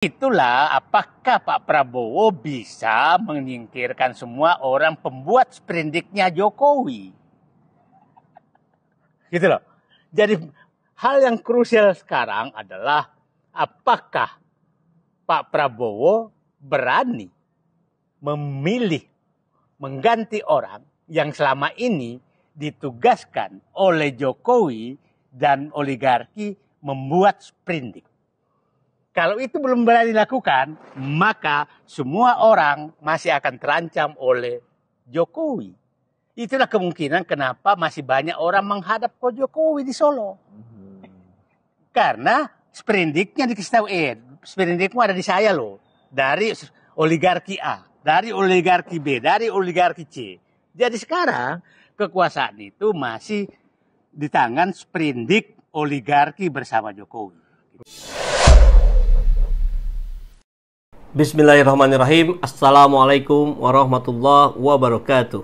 Itulah apakah Pak Prabowo bisa menyingkirkan semua orang pembuat sprindiknya Jokowi. Gitu loh. Jadi hal yang krusial sekarang adalah apakah Pak Prabowo berani memilih mengganti orang yang selama ini ditugaskan oleh Jokowi dan oligarki membuat sprindik. Kalau itu belum berani dilakukan, maka semua orang masih akan terancam oleh Jokowi. Itulah kemungkinan kenapa masih banyak orang menghadap ke Jokowi di Solo. Karena sprindiknya dikasih tahu, sprindikmu ada di saya loh. Dari oligarki A, dari oligarki B, dari oligarki C. Jadi sekarang kekuasaan itu masih di tangan sprindik oligarki bersama Jokowi. Bismillahirrahmanirrahim. Assalamualaikum warahmatullahi wabarakatuh.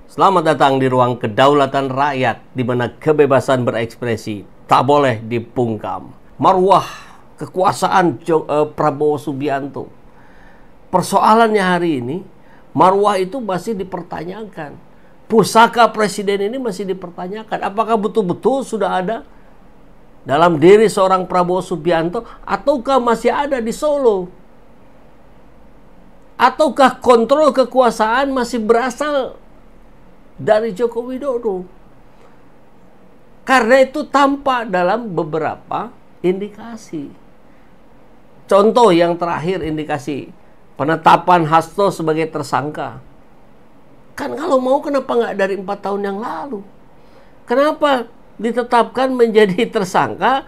Selamat datang di ruang kedaulatan rakyat, di mana kebebasan berekspresi tak boleh dipungkam. Marwah kekuasaan Prabowo Subianto. Persoalannya hari ini, marwah itu masih dipertanyakan. Pusaka presiden ini masih dipertanyakan. Apakah betul-betul sudah ada dalam diri seorang Prabowo Subianto, ataukah masih ada di Solo? Ataukah kontrol kekuasaan masih berasal dari Joko Widodo? Karena itu tampak dalam beberapa indikasi. Contoh yang terakhir, indikasi penetapan Hasto sebagai tersangka. Kan kalau mau kenapa nggak dari 4 tahun yang lalu? Kenapa ditetapkan menjadi tersangka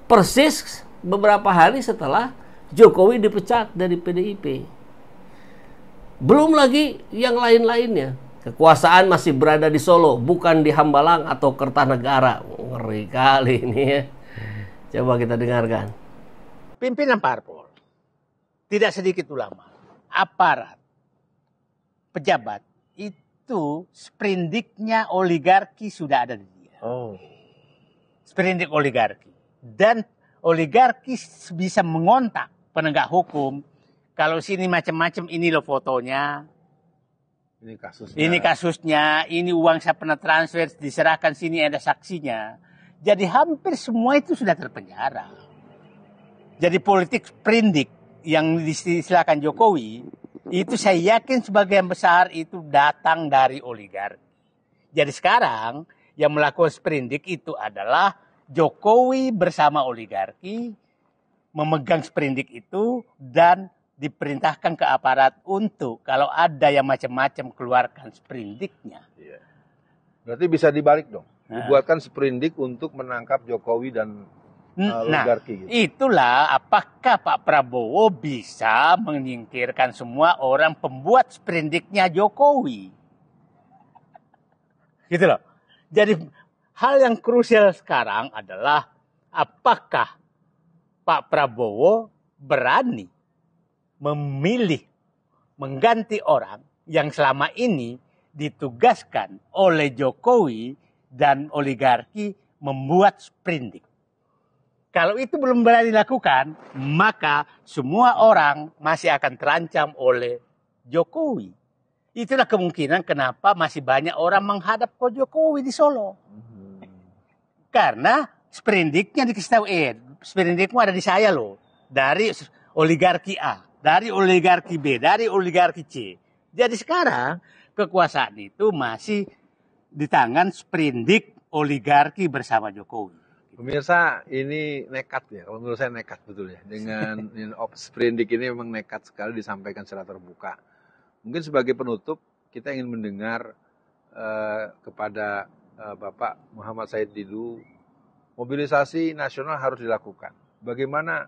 persis beberapa hari setelah Jokowi dipecat dari PDIP? Belum lagi yang lain-lainnya. Kekuasaan masih berada di Solo, bukan di Hambalang atau Kertanegara. Ngeri kali ini ya. Coba kita dengarkan. Pimpinan parpol, tidak sedikit ulama, aparat, pejabat, itu sprindiknya oligarki sudah ada di dia. Sprindik oligarki. Dan oligarki bisa mengontak penegak hukum. Kalau sini macam-macam, ini loh fotonya. Ini kasusnya, ini uang saya pernah transfer, diserahkan sini ada saksinya. Jadi hampir semua itu sudah terpenjara. Jadi politik sprindik yang disilakan Jokowi, itu saya yakin sebagian besar itu datang dari oligarki. Jadi sekarang yang melakukan sprindik itu adalah Jokowi bersama oligarki, memegang sprindik itu dan diperintahkan ke aparat untuk kalau ada yang macam-macam keluarkan sprindiknya. Iya. Berarti bisa dibalik dong. Dibuatkan sprindik untuk menangkap Jokowi dan oligarki. Gitu. Itulah apakah Pak Prabowo bisa menyingkirkan semua orang pembuat sprindiknya Jokowi. Gitu loh. Jadi hal yang krusial sekarang adalah apakah Pak Prabowo berani memilih mengganti orang yang selama ini ditugaskan oleh Jokowi dan oligarki membuat sprindik. Kalau itu belum berani dilakukan, maka semua orang masih akan terancam oleh Jokowi. Itulah kemungkinan kenapa masih banyak orang menghadap ke Jokowi di Solo. Karena sprindiknya dikasih tahu, sprindikmu ada di saya loh. Dari oligarki A, dari oligarki B, dari oligarki C. Jadi sekarang kekuasaan itu masih di tangan sprindik oligarki bersama Jokowi. Pemirsa, ini nekat ya. Kalau menurut saya nekat betul ya. Dengan sprindik ini memang nekat sekali disampaikan secara terbuka. Mungkin sebagai penutup, kita ingin mendengar kepada Bapak Muhammad Said Didu, mobilisasi nasional harus dilakukan. Bagaimana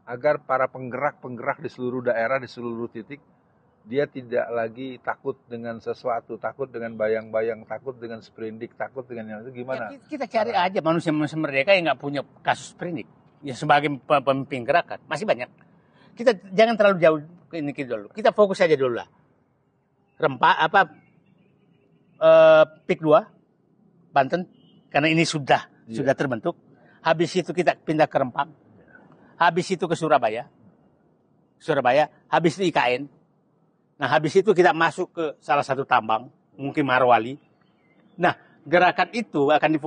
agar para penggerak-penggerak di seluruh daerah, di seluruh titik, dia tidak lagi takut dengan sesuatu, takut dengan bayang-bayang, takut dengan sprindik, takut dengan yang itu, gimana? Ya, kita cari aja manusia-manusia merdeka yang nggak punya kasus sprindik. Ya sebagai pemimpin gerakan, masih banyak. Kita jangan terlalu jauh ini dulu. Kita fokus aja dulu lah. PIK 2, Banten, karena ini sudah terbentuk. Habis itu kita pindah ke Rempang. Habis itu ke Surabaya. Surabaya, habis di IKN. Nah, habis itu kita masuk ke salah satu tambang, mungkin Marwali. Nah, gerakan itu akan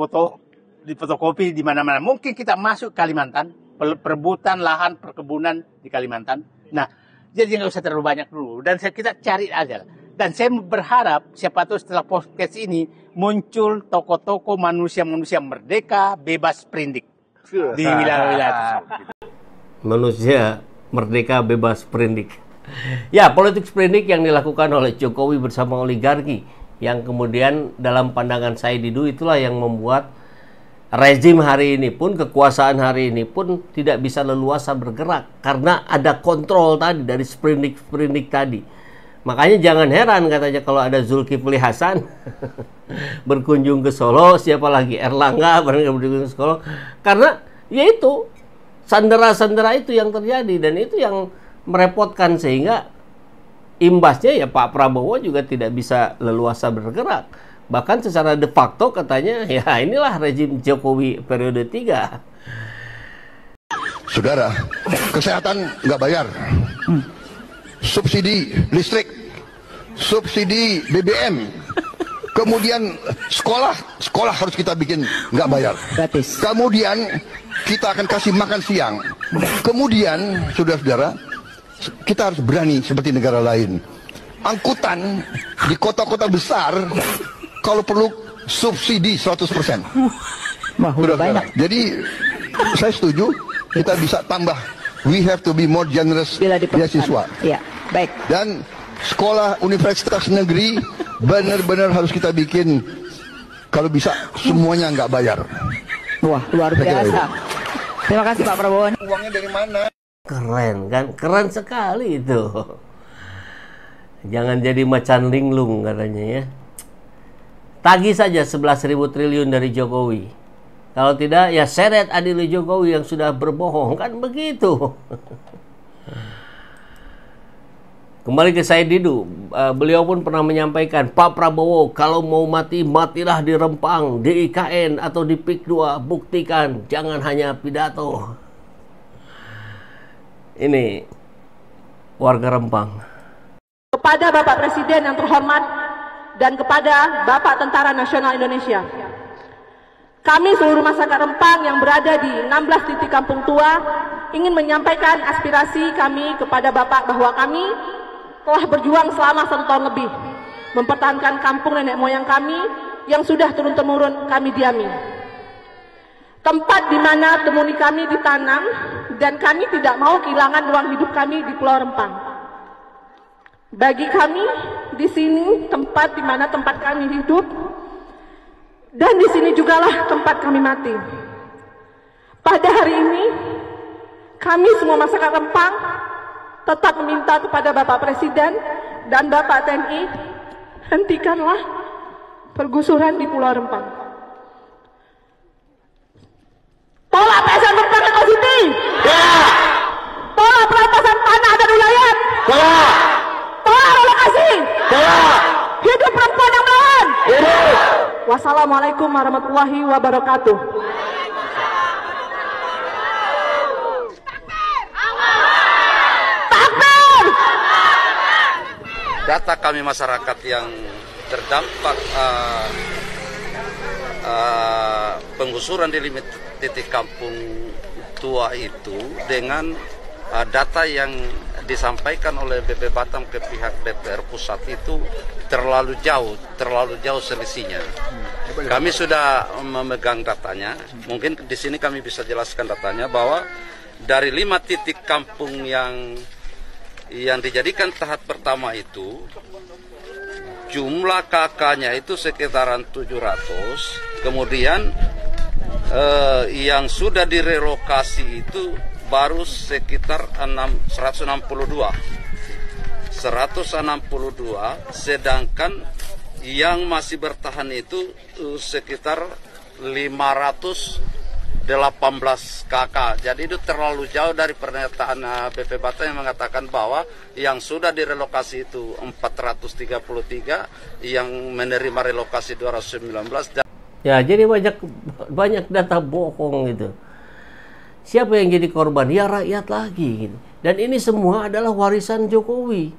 difotokopi di mana-mana. Mungkin kita masuk Kalimantan, perebutan lahan perkebunan di Kalimantan. Nah, jadi nggak usah terlalu banyak dulu. Dan kita cari aja. Dan saya berharap siapa tahu setelah podcast ini muncul tokoh-tokoh manusia-manusia merdeka, bebas sprindik di wilayah-wilayah tersebut. Manusia merdeka bebas sprindik. Ya, politik sprindik yang dilakukan oleh Jokowi bersama oligarki yang kemudian dalam pandangan saya Didu itulah yang membuat rezim hari ini pun, kekuasaan hari ini pun tidak bisa leluasa bergerak karena ada kontrol tadi dari sprindik-sprindik tadi. Makanya jangan heran katanya kalau ada Zulkifli Hasan berkunjung ke Solo, siapa lagi Erlangga berkunjung ke Solo, karena yaitu sandera-sandera itu yang terjadi dan itu yang merepotkan sehingga imbasnya ya Pak Prabowo juga tidak bisa leluasa bergerak. Bahkan secara de facto katanya ya inilah rezim Jokowi periode 3. Saudara, kesehatan nggak bayar. Subsidi listrik, subsidi BBM, kemudian sekolah harus kita bikin nggak bayar. Gratis. Kemudian kita akan kasih makan siang. Kemudian, saudara-saudara, kita harus berani seperti negara lain. Angkutan di kota-kota besar, kalau perlu subsidi 100%. Wah, udah banyak. Jadi, saya setuju, kita bisa tambah. We have to be more generous Bila diperlukan. beasiswa. Iya, baik. Dan sekolah universitas negeri benar-benar harus kita bikin, kalau bisa semuanya nggak bayar. Wah, luar biasa. Terima kasih Pak Prabowo. Uangnya dari mana? Keren kan? Keren sekali itu. Jangan jadi macan linglung katanya ya. Tagih saja 11.000 triliun dari Jokowi. Kalau tidak, ya seret adili Jokowi yang sudah berbohong. Kan begitu. Kembali ke Said Didu. Beliau pun pernah menyampaikan, Pak Prabowo, kalau mau mati, matilah di Rempang, di IKN, atau di PIK 2. Buktikan, jangan hanya pidato. Ini warga Rempang. Kepada Bapak Presiden yang terhormat dan kepada Bapak Tentara Nasional Indonesia, kami seluruh masyarakat Rempang yang berada di 16 titik kampung tua ingin menyampaikan aspirasi kami kepada Bapak bahwa kami telah berjuang selama 1 tahun lebih mempertahankan kampung nenek moyang kami yang sudah turun-temurun kami diami. Tempat di mana temuni kami ditanam dan kami tidak mau kehilangan ruang hidup kami di Pulau Rempang. Bagi kami di sini tempat di mana tempat kami hidup. Dan di sini jugalah tempat kami mati. Pada hari ini, kami semua masyarakat Rempang tetap meminta kepada Bapak Presiden dan Bapak TNI, hentikanlah pergusuran di Pulau Rempang. Tolak PSN Rempang Eco City. Ya. Tolak perampasan tanah dan wilayah. Tolak. Tolak relokasi. Tolak. Hidup perempuan yang melawan. Hidup. Wassalamualaikum warahmatullahi wabarakatuh. Takbir! Data kami masyarakat yang terdampak penggusuran di limit titik kampung tua itu dengan data yang disampaikan oleh BP Batam ke pihak DPR pusat itu terlalu jauh selisihnya. Kami sudah memegang datanya. Mungkin di sini kami bisa jelaskan datanya bahwa dari 5 titik kampung yang dijadikan tahap pertama itu jumlah KK-nya itu sekitaran 700. Kemudian yang sudah direlokasi itu baru sekitar 162, sedangkan yang masih bertahan itu sekitar 518 KK. Jadi itu terlalu jauh dari pernyataan BP Batam yang mengatakan bahwa yang sudah direlokasi itu 433, yang menerima relokasi 219. Ya, jadi banyak data bohong gitu. Siapa yang jadi korban? Ya rakyat lagi gitu. Dan ini semua adalah warisan Jokowi.